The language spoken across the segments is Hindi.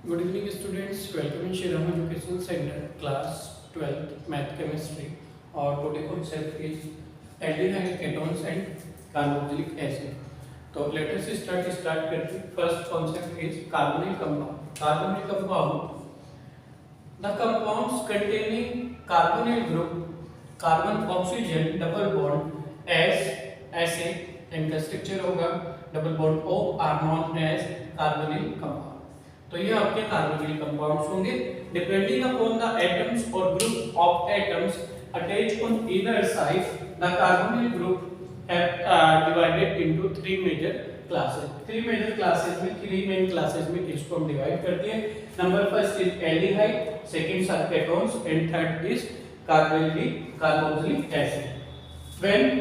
Good evening students, welcome in Shriram Educational Center, class 12th math chemistry. Our today concept is aldehyde ketones and carboxylic acid. So let us start करके first concept is carbonyl compound. Carbonyl compound, the compounds containing carbonyl group, carbon oxygen double bond as acid इनका स्ट्रक्चर होगा double bond O are known as carbonyl compound. तो ये आपके कार्बोनिल कंपाउंड्स होंगे डिपेंडिंग अपॉन द एटम्स और group of atoms attached on either side the carbonyl group have divided into three major classes three main classes में इसको हम डिवाइड करते हैं number first is aldehyde second are ketones and third is carboxylic acid when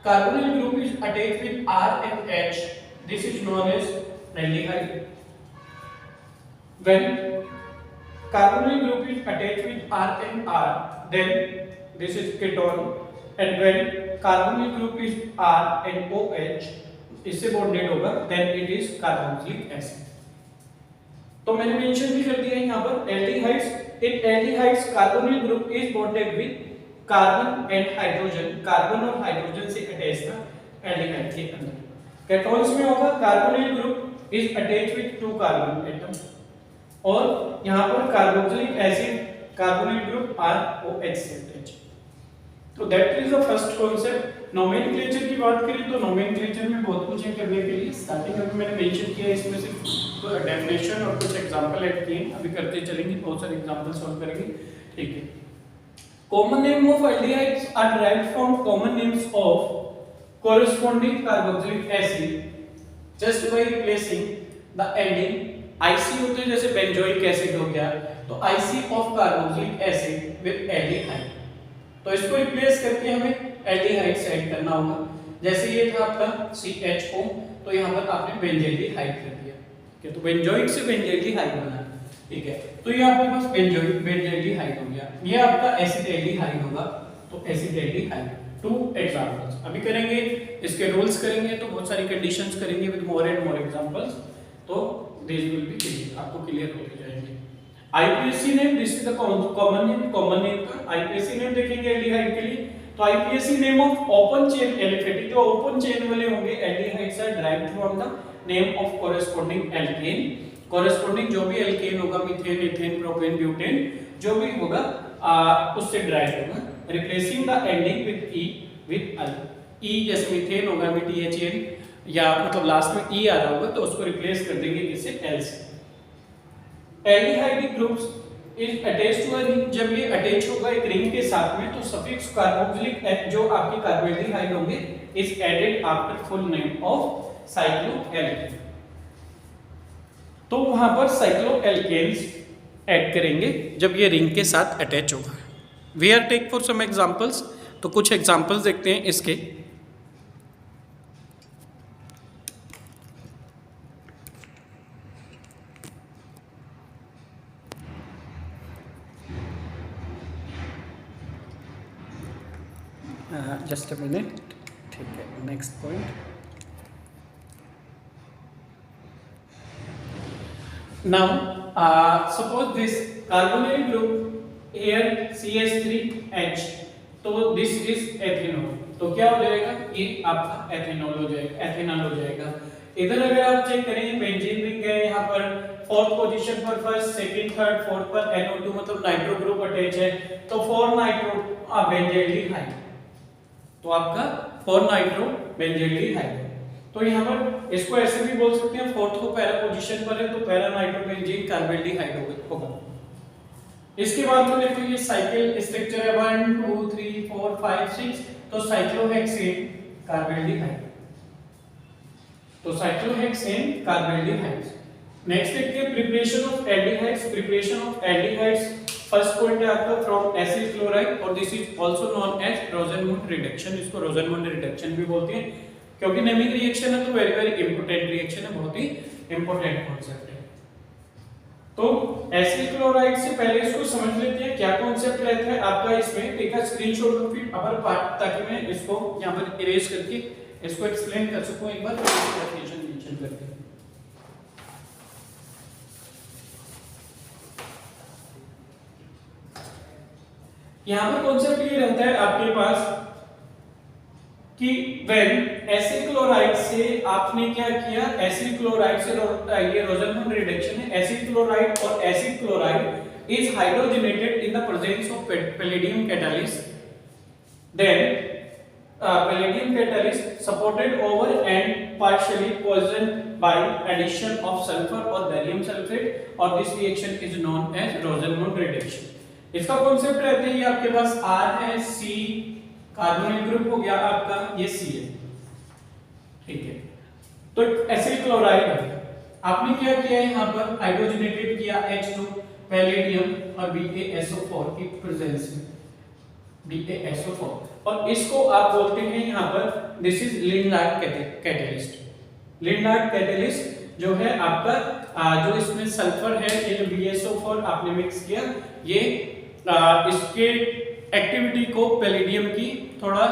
carbonyl group is attached with R and H this is known as aldehyde. When carbonyl group is attached with R and R, then this is ketone, and when carbonyl group is R and OH इससे bonded होगा, then it is carboxylic acid. तो मैंने मेंशन भी कर दिया है यहाँ पर aldehydes. In aldehydes, carbonyl group is bonded with carbon and hydrogen. Carbon और हाइड्रोजन से अटैच था aldehyde के अंदर. Ketones में होगा carbonyl group is attached with two carbon atom. और यहाँ पर carboxylic acid carbonyl group ROH से अटैच. तो that is the first concept. Nomenclature की बात करें तो नोमेनक्लेचर में बहुत कुछ है करने के लिए. स्टार्टिंग में मैंने मेंशन किया इसमें सिर्फ डेफिनेशन और कुछ एग्जांपल ऐड किए. अभी करते चलेंगे, बहुत सारे एग्जांपल सॉल्व करेंगे. ठीक है. Common name of aldehydes are derived from common names of corresponding carboxylic acid just by replacing the ending IC होते हैं जैसे बेंजोइक एसिड हो गया तो IC of carboxylic acid with aldehyde. तो इसको रिप्लेस करके हमें एल्डिहाइड से ऐड करना होगा. जैसे ये था आपका CHO तो यहाँ पर आपने बेंजेल्डिहाइड कर दिया. ठीक है. तो बेंजोइक से बेंजेल्डिहाइड बना. ठीक है. तो ये आपके पास बेंजेल्डिहाइड हो गया. ये आपका एसिटेल्डिहाइड होगा. तो एसिटेल्डिहाइड. टू एग्जांपल्स अभी करेंगे, इसके रूल्स करेंगे तो बहुत सारी कंडीशंस करेंगे with more and more examples. तो दिस विल बी क्लियर, आपको क्लियर होते जाएंगे. IPSC name, this is the common name का आईपीएससी नेम देखेंगे एल्डिहाइड के लिए. तो IPSC name of open chain aliphatic, जो ओपन चेन वाले होंगे aldehydes are derived from the name of corresponding alkane. Corresponding जो भी एल्केन होगा, मीथेन, इथेन, प्रोपेन, ब्यूटेन जो भी होगा उससे डिराइव होगा. Replacing the ending with E with al. E जैसे मीथेन होगा MTHN या मतलब लास्ट में ई आ रहा होगा तो उसको रिप्लेस कर देंगे किससे, एल से. Aldehyde groups is attached to a ring. जब ये अटैच होगा एक रिंग के साथ में तो सफिक्स कार्बोक्सिलिक जो आपके कार्बोल्डिहाइड होंगे is added after full name of cycloalkane. तो वहां पर साइक्लोएल्केन्स ऐड करेंगे जब ये रिंग के साथ अटैच होगा. We are take for some examples. तो कुछ एग्जांपल्स देखते हैं इसके. Just a minute. ठीक है. Next point. Now suppose this carbonyl group here CH3H तो दिस इज एथेनॉल. तो क्या हो जाएगा, ये आपका एथेनॉल हो जाएगा, एथेनॉल हो जाएगा. इधर अगर आप चेक करें बेंजीन रिंग है, यहाँ पर फोर्थ पोजीशन पर फर्स्ट, सेकंड, थर्ड, फोर्थ पर NO2 मतलब नाइट्रो ग्रुप अटैच है. तो 4 नाइट्रो बेंजेल्डिहाइड. तो आपका 4 नाइट्रो बेंजेल्डिहाइड. तो यहाँ पर इसको ऐसे भी बोल सकते हैं, फोर्थ को पैरा पोजीशन पर है तो पैरा नाइट्रो बेंजीन कार्बोल्डिहाइड होगा. इसके बाद में देखो ये साइकिल स्ट्रक्चर है 1 2 3 4 5 6 तो साइक्लोहेक्सेन कार्बोल्डिहाइड. तो साइक्लोहेक्सेन कार्बोल्डिहाइड. नेक्स्ट देखते हैं preparation of aldehydes. Preparation of aldehydes first point है आपका फ्रॉम एसिड क्लोराइड और this is also known as Rosenmund reduction. इसको रोसेनमुंड रिडक्शन भी बोलते हैं क्योंकि नेमिक रिएक्शन है तो वेरी वेरी इंपॉर्टेंट रिएक्शन है, बहुत ही इंपॉर्टेंट कांसेप्ट है. तो एसिड क्लोराइड से पहले इसको समझ लेते हैं क्या कॉन्सेप्ट रहता है आपका. इसमें take a screenshot of it upper part ताकि मैं इसको यहां पर इरेज करके इसको एक्सप्लेन कर सकूं एक बार. तो डेफिनेशन मेंशन करते हैं. यहाँ पर कॉन्सेप्ट ये रहता है आपके पास कि व्हेन एसिड क्लोराइड से आपने क्या किया, एसिड क्लोराइड से ये रोजनमंड रिडक्शन है, एसिड क्लोराइड और acid chloride is hydrogenated in the presence of palladium catalyst, then palladium catalyst supported over and partially poisoned by addition of sulfur or barium sulfate, और this reaction is known as Rosenmund reduction। इसका कॉन्सेप्ट रहता है ये आपके पास R है, C कार्बोनिल ग्रुप हो गया आपका, ये C है, ठीक है। तो एसिड क्लोराइड आपने क्या किया है, यहाँ पर हाइड्रोजनेटेड किया H2 पैलेडियम और BaSO4 की प्रेजेंस में, BaSO4, और इसको आप बोलते हैं यहाँ पर दिस इज लिनडार्ड कैटेलिस्ट। लिनडार्ड कैटेलिस्ट जो है आपका जो इसमें सल्फर है, ये जो BaSO4 आपने मिक्स किया, ये इसके एक्टिविटी को पैलेडियम की थोड़ा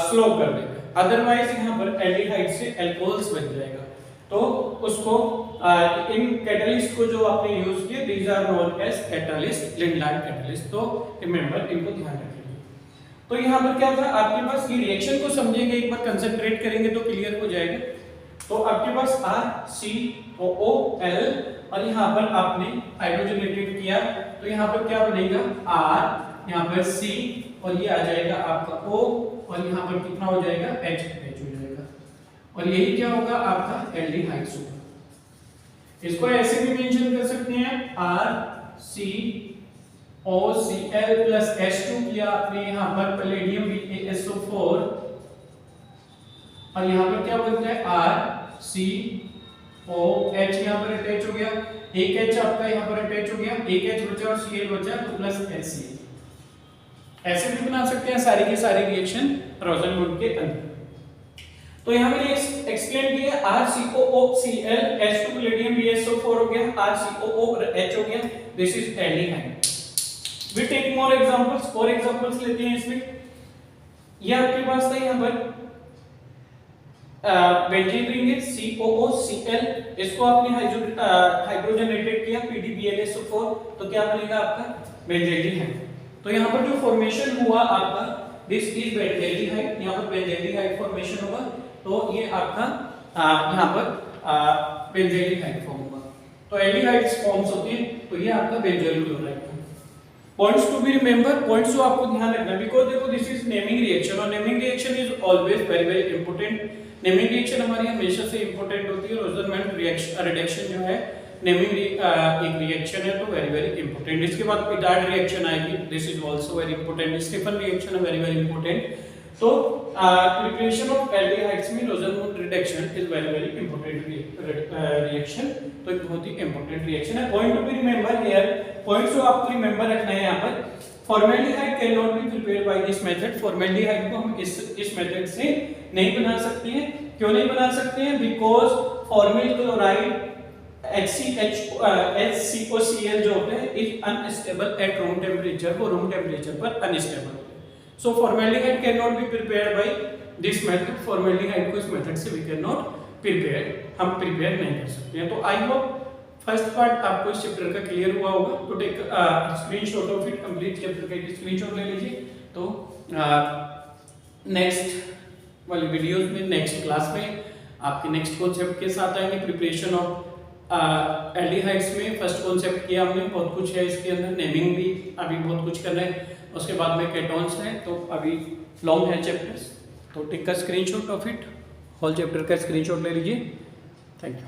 स्लो कर देगा, अदरवाइज यहाँ पर एल्डिहाइड से अल्कोहल्स बन जाएगा। तो उसको इन कैटलिस्ट को जो आपने यूज किया, these are known as catalyst, Lindlar catalyst. तो रिमेंबर, इनको ध्यान रखिए। तो यहाँ पर क्या था आपके पास, ये रिएक्शन को समझेंगे, एक बार कंसंट्रेट करेंगे तो क्लियर हो जाएगा। तो आपके पास RCOOL और यहाँ पर आपने हाइड्रोजनेटेड किया, तो यहाँ पर क्या बनेगा R, यहाँ पर C और ये आ जाएगा आपका O, और यहाँ पर कितना हो जाएगा H हो जाएगा, और यही क्या होगा आपका एल्डिहाइड होगा। इसको ऐसे भी मेंशन कर सकते हैं RCOCl प्लस H2 किया आपने यहाँ पर पैलेडियम BaSO4, और यहाँ पर क्या बनता है RCOH, यहाँ पर अटैच हो गया, एक H आपका यहाँ पर अटैच हो गया, एक H बचा और Cl बचा, तो प्लस HCl। ऐसे भी बना सकते हैं सारी की सारी रिएक्शन रोजनमंड के अंदर। तो यहाँ मैंने एक्सप्लेन किया, RCOOCl H2 पैलेडियम BaSO4 हो गया, RCOOH हो गया, this is aldehyde. We take more examples, और एग्जांपल्स लेते हैं इसमें। ये आपके पास था यहाँ पर बेंजीन रिंग है COOCl, इसको आपने हाइड्रोजनेटेड किया PDBlSO4, तो क्या बनेगा आपका बेंजीन। तो यहाँ पर जो फॉर्मेशन हुआ आपका दिस इज बेंजीन, यहाँ पर बेंजीन फॉर्मेशन होगा, तो ये आपका यहाँ पर बेंजीन फॉर्म होगा। तो एल्डिहाइड्स फॉर्म्स होते हैं, तो ये आपका benzoyl chloride. Points to be remember, points जो आपको ध्यान रखना, बिकॉज़ देखो दिस इज नेमिंग रिएक्शन, और naming reaction is always very very important. Naming reaction हमारी हमेशा से इंपॉर्टेंट होती है। रोजनमंड रिडक्शन जो है नेमिंग एक रिएक्शन है, तो वेरी वेरी इंपॉर्टेंट। इसके बाद पिटार्ड रिएक्शन आएगी, this is also very important. Stephen reaction है वेरी वेरी इंपॉर्टेंट। तो प्रिपरेशन ऑफ एल्डिहाइड्स में Rosenmund reduction is very very important reaction, तो एक बहुत ही इंपॉर्टेंट रिएक्शन है। Point to be remember here, points जो आपको रिमेंबर रखना है यहाँ पर, formaldehyde can not be prepared by this method. Formaldehyde को हम इस मेथड से नहीं बना सकते हैं। क्यों नहीं बना सकते हैं? बिकॉज फॉर्मिल क्लोराइड HCOCl जो होते हैं is unstable at room temperature, वो रूम टेम्परेचर पर अनस्टेबल होते हैं। So formaldehyde can not be prepared by this method. Formaldehyde को इस मेथड से वी कैन नॉट प्रिपेयर, हम प्रिपेयर नहीं कर सकते हैं। तो आई होप फर्स्ट पार्ट आपको इस चैप्टर का क्लियर हुआ होगा। तो take screenshot of it, complete chapter का एक स्क्रीनशॉट ले लीजिए। तो नेक्स्ट वाली वीडियोस में, नेक्स्ट क्लास में आपके नेक्स्ट कॉन्सेप्ट के साथ आएंगे। प्रिपरेशन ऑफ एल्डिहाइड्स में फर्स्ट कॉन्सेप्ट किया हमने, बहुत कुछ है इसके अंदर, नेमिंग भी अभी बहुत कुछ करना है। उसके बाद में केटोन्स है, तो अभी लॉन्ग है चैप्टर्स। तो टेक का screenshot of it, whole chapter का स्क्रीनशॉट ले लीजिए। Thank you.